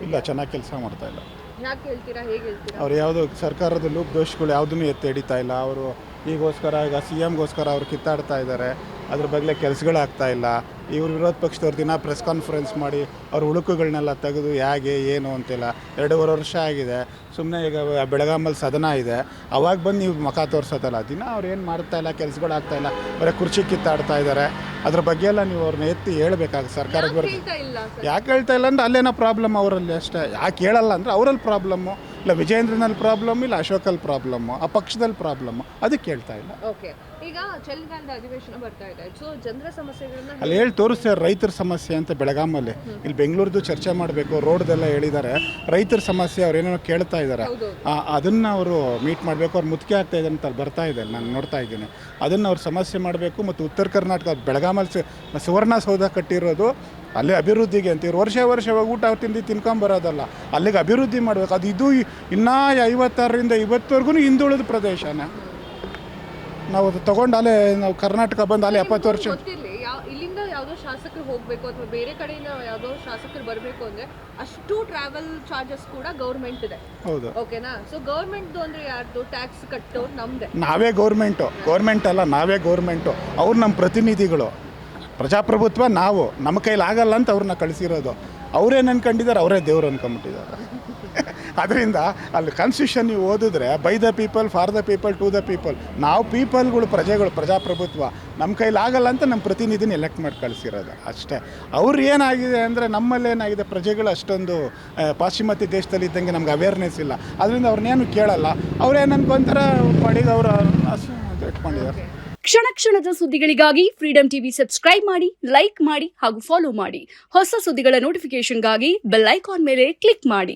ಇಲ್ಲ, ಚೆನ್ನಾಗಿ ಕೆಲಸ ಮಾಡ್ತಾ ಇಲ್ಲ. ಯಾಕೆ ಹೇಳ್ತೀರಾ, ಹೇಗೆ ಹೇಳ್ತೀರಾ? ಅವ್ರು ಯಾವುದೋ ಸರ್ಕಾರದ ಲೂಪ್ ದೋಷಗಳು ಯಾವುದನ್ನು ಎತ್ತಿ ಹಿಡಿತಾ ಇಲ್ಲ. ಅವರು ಈಗೋಸ್ಕರ ಈಗ CMಗೋಸ್ಕರ ಅವ್ರು ಕಿತ್ತಾಡ್ತಾ ಇದ್ದಾರೆ. ಅದ್ರ ಬಗ್ಗೆ ಕೆಲಸಗಳಾಗ್ತಾ ಇಲ್ಲ. ಇವ್ರು ವಿರೋಧ ಪಕ್ಷದವ್ರು ದಿನ ಪ್ರೆಸ್ ಕಾನ್ಫರೆನ್ಸ್ ಮಾಡಿ ಅವ್ರ ಉಳುಕುಗಳನ್ನೆಲ್ಲ ತೆಗೆದು ಹೇಗೆ ಏನು ಅಂತಿಲ್ಲ. 2.5 ವರ್ಷ ಆಗಿದೆ. ಸುಮ್ಮನೆ ಈಗ ಬೆಳಗಾಮಲ್ಲಿ ಸದನ ಇದೆ, ಅವಾಗ ಬಂದು ನೀವು ಮುಖ ತೋರಿಸೋದಲ್ಲ. ದಿನ ಅವ್ರು ಏನು ಮಾಡ್ತಾ ಇಲ್ಲ, ಕೆಲಸಗಳಾಗ್ತಾ ಇಲ್ಲ, ಬರೀ ಕುರ್ಚಿ ಕಿತ್ತಾಡ್ತಾ ಇದ್ದಾರೆ. ಅದ್ರ ಬಗ್ಗೆ ಎಲ್ಲ ನೀವು ಅವ್ರನ್ನ ಎತ್ತಿ ಹೇಳ್ಬೇಕಾಗುತ್ತೆ ಸರ್ಕಾರದ ಬಗ್ಗೆ. ಯಾಕೆ ಹೇಳ್ತಾ ಇಲ್ಲ ಅಂದರೆ ಅಲ್ಲೇನೋ ಪ್ರಾಬ್ಲಮ್ ಅವರಲ್ಲಿ ಅಷ್ಟೇ. ಯಾಕೆ ಹೇಳಲ್ಲ ಅಂದರೆ ಅವರಲ್ಲಿ ಪ್ರಾಬ್ಲಮ್ಮು, ಇಲ್ಲ ವಿಜಯೇಂದ್ರನಲ್ಲಿ ಪ್ರಾಬ್ಲಮ್, ಇಲ್ಲ ಅಶೋಕಲ್ಲಿ ಪ್ರಾಬ್ಲಮ್ಮು, ಆ ಪಕ್ಷದಲ್ಲಿ ಪ್ರಾಬ್ಲಮ್ಮು, ಅದಕ್ಕೆ ಹೇಳ್ತಾ ಇಲ್ಲ. ಓಕೆ, ಈಗ ಚಳಿಗಾಲದ ಅಧಿವೇಶನ ಬರ್ತಾ ಇದೆ. ಸೊ ಜನರ ಸಮಸ್ಯೆಗಳನ್ನ ಅಲ್ಲಿ ಹೇಳಿ ತೋರಿಸ್ತಾರೆ. ರೈತರ ಸಮಸ್ಯೆ ಅಂತ ಬೆಳಗಾಮಲ್ಲಿ, ಇಲ್ಲಿ ಬೆಂಗಳೂರದು ಚರ್ಚೆ ಮಾಡಬೇಕು, ರೋಡ್ದೆಲ್ಲ ಹೇಳಿದ್ದಾರೆ. ರೈತರ ಸಮಸ್ಯೆ ಅವ್ರು ಏನೇನೋ ಕೇಳ್ತಾ ಇದ್ದಾರೆ, ಅದನ್ನು ಅವರು ಮೀಟ್ ಮಾಡಬೇಕು. ಅವ್ರು ಮುತ್ತಿಗೆ ಆಗ್ತಾ ಇದೆ ಅಂತ ಅಲ್ಲಿ ಬರ್ತಾ ಇದೆ, ನಾನು ನೋಡ್ತಾ ಇದ್ದೀನಿ. ಅದನ್ನು ಅವ್ರು ಸಮಸ್ಯೆ ಮಾಡಬೇಕು. ಮತ್ತು ಉತ್ತರ ಕರ್ನಾಟಕ ಬೆಳಗಾಮಲ್ಲಿ ಸುವರ್ಣಸೌಧ ಕಟ್ಟಿರೋದು ಅಲ್ಲಿ ಅಭಿವೃದ್ಧಿಗೆ ಅಂತ. ಇವ್ರು ವರ್ಷ ಊಟ ತಿನ್ಕೊಂಬರೋದಲ್ಲ, ಅಲ್ಲಿಗೆ ಅಭಿವೃದ್ಧಿ ಮಾಡಬೇಕು. ಅದು ಇದು ಇನ್ನೂ 56ರಿಂದ 50ವರೆಗೂ ಹಿಂದುಳಿದ ಪ್ರದೇಶನೇ. ನಾವು ಅದು ತೊಗೊಂಡು ಅಲ್ಲೇ ನಾವು ಕರ್ನಾಟಕ ಬಂದು ಅಲ್ಲೇ 70 ವರ್ಷ. ಇಲ್ಲಿಂದ ಯಾವುದೋ ಶಾಸಕರು ಹೋಗಬೇಕು ಅಥವಾ ಬೇರೆ ಕಡೆಯಿಂದ ಯಾವುದೋ ಶಾಸಕರು ಬರಬೇಕು ಅಂದರೆ ಅಷ್ಟು ಟ್ರಾವೆಲ್ ಚಾರ್ಜಸ್ ಕೂಡ ಗೌರ್ಮೆಂಟ್ ಇದೆ. ಹೌದು, ಓಕೆನಾ? ಸೊ ಗೌರ್ಮೆಂಟ್ದು ಅಂದರೆ ಯಾರ್ದು? ಟ್ಯಾಕ್ಸ್ ಕಟ್ಟೋರು ನಮ್ಮದೇ. ನಾವೇ ಗೌರ್ಮೆಂಟ್ ಅಲ್ಲ, ನಾವೇ ಗೌರ್ಮೆಂಟು. ಅವ್ರು ನಮ್ಮ ಪ್ರತಿನಿಧಿಗಳು. ಪ್ರಜಾಪ್ರಭುತ್ವ ನಾವು, ನಮ್ಮ ಕೈಲಿ ಆಗಲ್ಲ ಅಂತ ಅವ್ರನ್ನ ಕಳಿಸಿರೋದು. ಅವರೇನು ಅನ್ಕೊಂಡಿದ್ದಾರೆ, ಅವರೇ ದೇವ್ರು ಅನ್ಕೊಂಬಿಟ್ಟಿದ್ದಾರೆ. ಅದರಿಂದ ಅಲ್ಲಿ ಕಾನ್ಸ್ಟಿಟ್ಯೂಷನ್ ನೀವು ಓದಿದ್ರೆ by the people, for the people, to the people. ನಾವು ಪೀಪಲ್ಗಳು, ಪ್ರಜೆಗಳು, ಪ್ರಜಾಪ್ರಭುತ್ವ. ನಮ್ಮ ಕೈಲಿ ಆಗಲ್ಲ ಅಂತ ನಮ್ಮ ಪ್ರತಿನಿಧಿನ ಎಲೆಕ್ಟ್ ಮಾಡಿ ಕಳಿಸಿರೋದು ಅಷ್ಟೇ. ಅವ್ರು ಏನಾಗಿದೆ ಅಂದರೆ ನಮ್ಮಲ್ಲಿ ಏನಾಗಿದೆ, ಪ್ರಜೆಗಳು ಅಷ್ಟೊಂದು ಪಾಶ್ಚಿಮಾತ್ಯ ದೇಶದಲ್ಲಿ ಇದ್ದಂಗೆ ನಮ್ಗೆ ಅವೇರ್ನೆಸ್ ಇಲ್ಲ. ಅದರಿಂದ ಅವ್ರನ್ನೇನು ಕೇಳಲ್ಲ. ಅವ್ರೇನು ಅನ್ಕೊಂತಾರೆ ಮಾಡಿದ ಅವರು ಇಟ್ಕೊಂಡಿದ್ದಾರೆ. ಕ್ಷಣದ ಸುದ್ದಿಗಳಿಗಾಗಿ ಫ್ರೀಡಂ ಟಿವಿ ಸಬ್ಸ್ಕ್ರೈಬ್ ಮಾಡಿ, ಲೈಕ್ ಮಾಡಿ ಹಾಗೂ ಫಾಲೋ ಮಾಡಿ. ಹೊಸ ಸುದ್ದಿಗಳ ನೋಟಿಫಿಕೇಶನ್ಗಾಗಿ ಬೆಲ್ ಐಕಾನ್ ಮೇಲೆ ಕ್ಲಿಕ್ ಮಾಡಿ.